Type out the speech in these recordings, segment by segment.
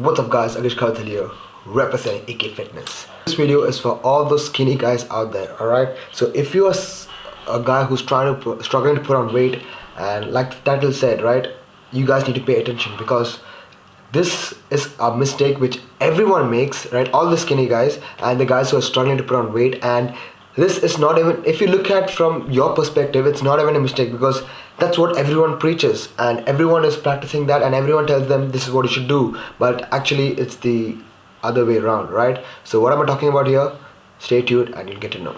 What's up guys, agish here, representing AK Fitness. This video is for all those skinny guys out there, alright? So if you are a guy who's struggling to put on weight, and like the title said, right, you guys need to pay attention because this is a mistake which everyone makes, right? All the skinny guys and the guys who are struggling to put on weight, and this is not even, if you look at from your perspective, it's not even a mistake because that's what everyone preaches and everyone is practicing that and everyone tells them this is what you should do, but actually it's the other way around, right? So what am I talking about here? Stay tuned and you'll get to know.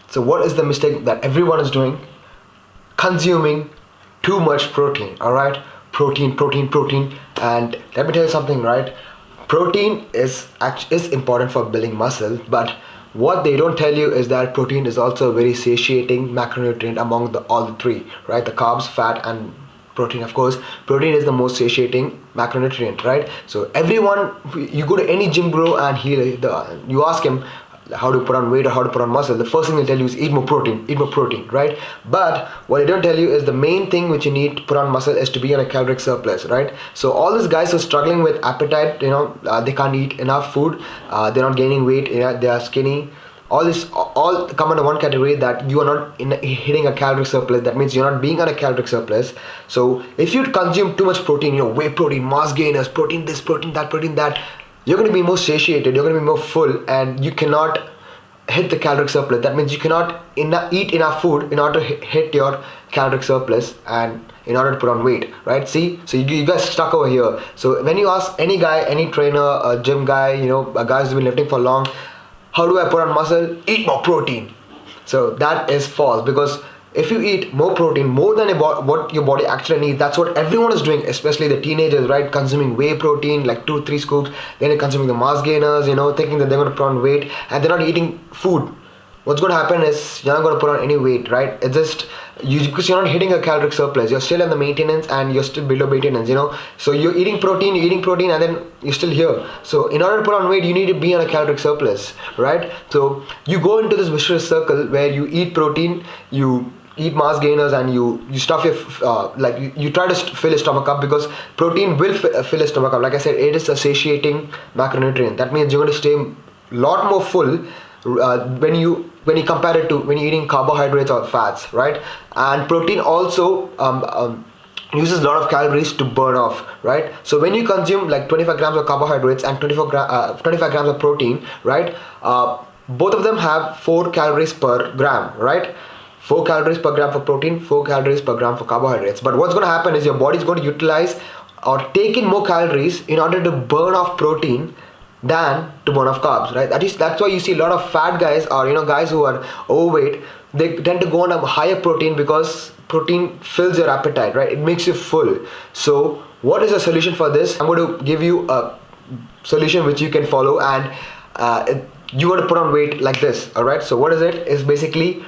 So what is the mistake that everyone is doing? Consuming too much protein, alright? Protein. And let me tell you something, right? Protein is important for building muscle, but what they don't tell you is that protein is also a very satiating macronutrient among all the three, right? The carbs, fat, and protein. Of course, protein is the most satiating macronutrient, right? So everyone, you go to any gym bro and you ask him how to put on weight or how to put on muscle, the first thing they'll tell you is eat more protein, right? But what they don't tell you is the main thing which you need to put on muscle is to be on a caloric surplus, right? So all these guys who are struggling with appetite, they can't eat enough food, they're not gaining weight, they are skinny, all come under one category, that you are not hitting a caloric surplus. That means you're not being on a caloric surplus. So if you consume too much protein, whey protein, mass gainers, protein this, protein that, you're going to be more satiated, you're going to be more full, and you cannot hit the caloric surplus. That means you cannot eat enough food in order to hit your caloric surplus and in order to put on weight, right? See, so you guys stuck over here. So when you ask any guy, any trainer, a gym guy, a guy who's been lifting for long, how do I put on muscle? Eat more protein. So that is false, because if you eat more protein, more than what your body actually needs, that's what everyone is doing, especially the teenagers, right? Consuming whey protein, like 2-3 scoops, then they're consuming the mass gainers, thinking that they're going to put on weight, and they're not eating food. What's going to happen is you're not going to put on any weight, right? It's just because you're not hitting a caloric surplus, you're still in the maintenance and you're still below maintenance, so you're eating protein, and then you're still here. So in order to put on weight, you need to be on a caloric surplus, right? So you go into this vicious circle where you eat protein, you eat mass gainers, and you stuff your you try to fill your stomach up, because protein will fill your stomach up. Like I said, it is a satiating macronutrient. That means you're going to stay a lot more full when you compare it to when you're eating carbohydrates or fats, right? And protein also uses a lot of calories to burn off, right? So when you consume like 25 grams of carbohydrates and 25 grams of protein, right, both of them have 4 calories per gram, right? 4 calories per gram for protein, 4 calories per gram for carbohydrates. But what's going to happen is your body is going to utilize or take in more calories in order to burn off protein than to burn off carbs, right? That's why you see a lot of fat guys, or guys who are overweight, they tend to go on a higher protein, because protein fills your appetite, right? It makes you full. So what is the solution for this? I'm going to give you a solution which you can follow, and you want to put on weight like this, all right? So what is it? It's basically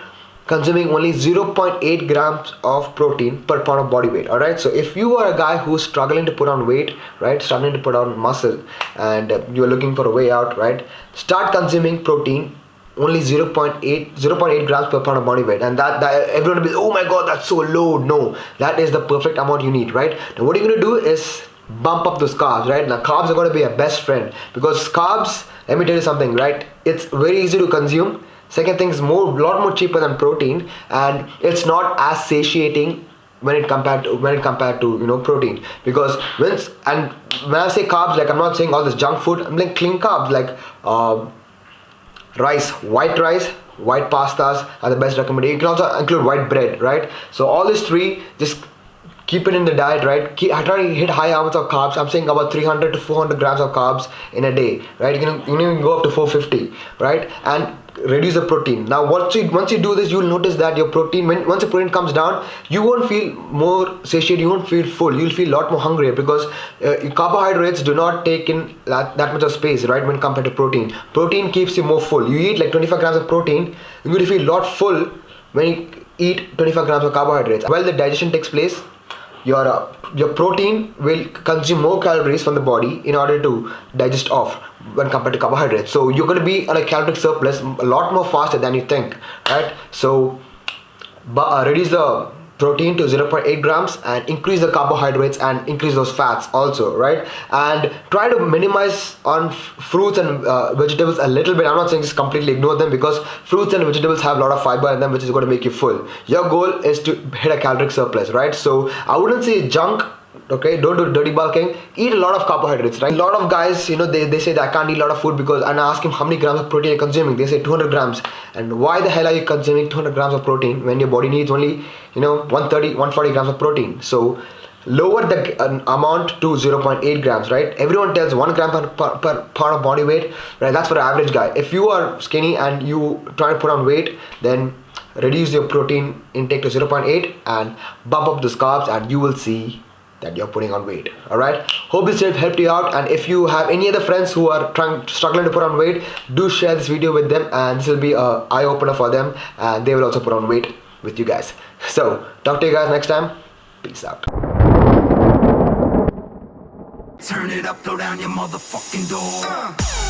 consuming only 0.8 grams of protein per pound of body weight, all right? So if you are a guy who's struggling to put on weight, right, struggling to put on muscle, and you're looking for a way out, right, start consuming protein only 0.8 grams per pound of body weight, and that everyone will be, oh my god, that's so low. No, that is the perfect amount you need, right? Now what you're going to do is bump up those carbs, right? Now carbs are going to be a best friend, because carbs, let me tell you something, right, it's very easy to consume. Second thing is a lot more cheaper than protein, and it's not as satiating when it compared to protein. Because when I say carbs, like I'm not saying all this junk food, I'm like clean carbs, like rice, white pastas are the best recommended. You can also include white bread, right? So all these three, just keep it in the diet, right? I try to hit high amounts of carbs. I'm saying about 300 to 400 grams of carbs in a day, right? You can go up to 450, right? And reduce the protein. Now once you do this, you'll notice that your protein, once the protein comes down, you won't feel more satiated, you won't feel full, you'll feel a lot more hungrier, because carbohydrates do not take in that much of space, right, when compared to protein. Protein keeps you more full. You eat like 25 grams of protein, you're going to feel a lot full when you eat 25 grams of carbohydrates. While the digestion takes place, your protein will consume more calories from the body in order to digest off when compared to carbohydrates. So you're going to be on a caloric surplus a lot more faster than you think, right? So reduce the protein to 0.8 grams and increase the carbohydrates and increase those fats also, right? And try to minimize on fruits and vegetables a little bit. I'm not saying just completely ignore them, because fruits and vegetables have a lot of fiber in them, which is going to make you full. Your goal is to hit a caloric surplus, right? So I wouldn't say junk. Okay, don't do dirty bulking. Eat a lot of carbohydrates, right? A lot of guys, they say that I can't eat a lot of food, because, and I ask him how many grams of protein you're consuming. They say 200 grams. And why the hell are you consuming 200 grams of protein when your body needs only 130 140 grams of protein? So lower the amount to 0.8 grams, right? Everyone tells 1 gram per pound of body weight, right? That's for an average guy. If you are skinny and you try to put on weight, then reduce your protein intake to 0.8 and bump up the carbs, and you will see that you're putting on weight. All right, hope this tip helped you out, and if you have any other friends who are struggling to put on weight, do share this video with them, and this will be a eye opener for them, and they will also put on weight with you guys. So talk to you guys next time. Peace out. Turn it up, throw down your motherfucking door.